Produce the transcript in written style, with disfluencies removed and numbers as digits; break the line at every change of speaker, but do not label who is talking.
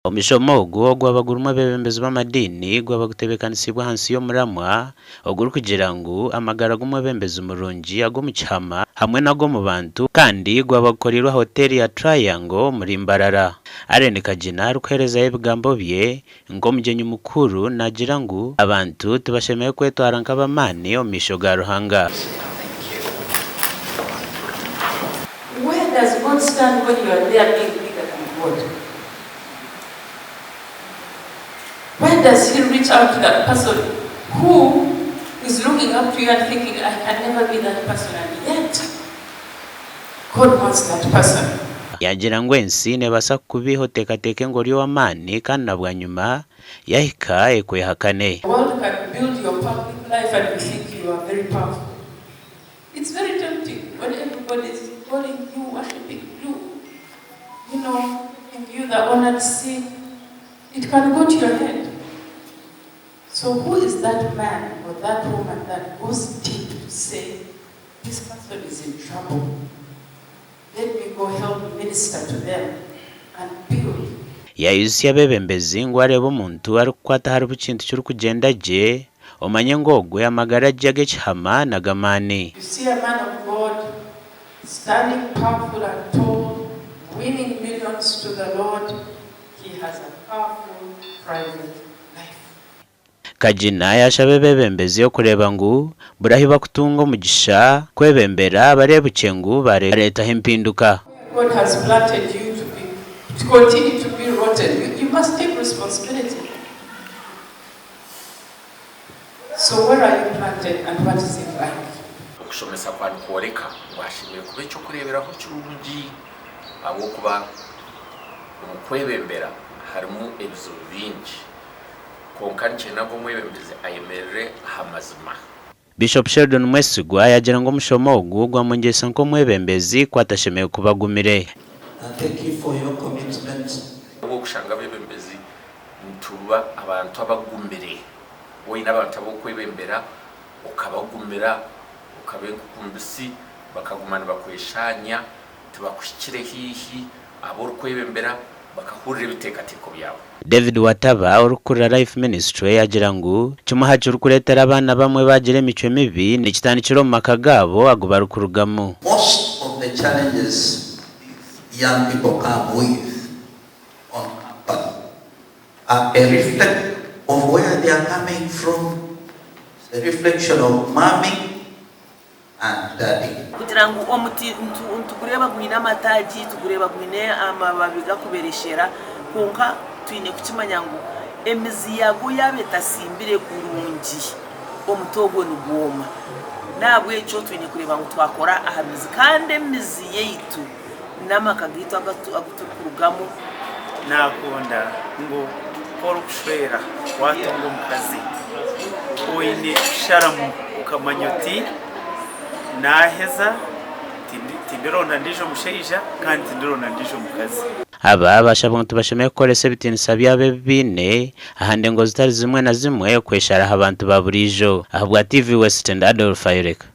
Omishomo ogwo gw'abagurumwa Abeebembezi b'amadini gw'abagutebekanisibwa hansi y'omuramwa oguri kugira ngu amagara g'omwebembezi murungi ag'omu kihama hamwe n'ag'omu bantu kandi gwabakorirwa hoteli ya Triangle muri Mbarara. Arene Kagina arikuherezayo ebigambo bye nk'omugyenyi mukuru nagira ngu abantu tibashemereire kwetwara nk'ab'amaani omu maisho ga Ruhanga.
Where does God stand when you are there being bigger than God? Where does he reach out to that person who is looking up to you and thinking, I can never be that person, and yet God wants that person?
Yagira ngu ensi nebasa kubiho tekateke ngori w'amaani kandi nabwa nyuma yahika ekwehakane.
The world can build your public life and you think you are very powerful. It's very tempting when everybody is calling you, worshiping you, giving you the honored seat. It can go to your head. So who is that man or that woman that goes deep to say, this person is in trouble? Let me go help minister to them and build.
Yayusiya Abeebembezi ngu areba omuntu arikukwata hariho ekintu kirikugenda gye omanye ngu ogwe amagara gye ag'ekihama n'ag'amaani.
You see a man of God standing powerful and tall, winning millions to the Lord. He has a powerful private life.
Kagina yashaba Abeebembezi okureba ngu burahiba kutunga omugisha kwebembera barebuke ngu bareetaho empinduka.
God has planted you to continue to be rotten. You must take responsibility. So where are you planted and what is it like?
Okushomesa kwani kuoleka washimiye kuba ekyo kureberaho kirungi abokuba omukwebembera harimu ebizibu bingi konka nikyenda ngu omwebembezi ayemerere aha mazima.
Bishop Sheldon Mwesigwa yagira ngu omushomo ogwo gwamwegyesa nk'omwebembezi kwatashemereire kuba agumire.
Thank you for your commitment.
Okushanga Abeebembezi ntuba abantu abagumire woyina abantu abokwebembera okabagumira okabenkukumbisi bakagumana bakweshanya tubakushikire hihi ab'orukwebembera bakahurira ebiteekateeko byabo.
David Wataba orukurira Life Ministry yagira ngu kimuha kirikureetera abaana bamwe bagira emicwe mibi nikitandikira omu maka gaabo ago barikurugamu.
Most of the challenges young people come with on campus are a reflection of where they are coming from, a reflection of mommy and daddy.
Kugira ngu omuti ntukureba gwine amataagi tukureba gwine amababi gakubereshera konka twine kukimanya ngu emizi yago yabe etasimbire kurungi omuti ogwo nigwoma nabwe ekyo twine kureba ngu twakora aha mizi kandi emizi yaitu n'amaka gaitu agatukurugamu.
Nakunda ngu orukushwera watunga omukazi oine kusharamu ukamanya oti naheza tindirona ndijo omushaija kandi tindirona ndijo omukazi.
Aba bashabwa ngu tibashemereire kukoresa ebitinisa byabo ebibiine aha ndengo zitari zimwe na zimwe kwesharaho abantu ba buraijo. Aha bwa TV West and Adolf Ayureka.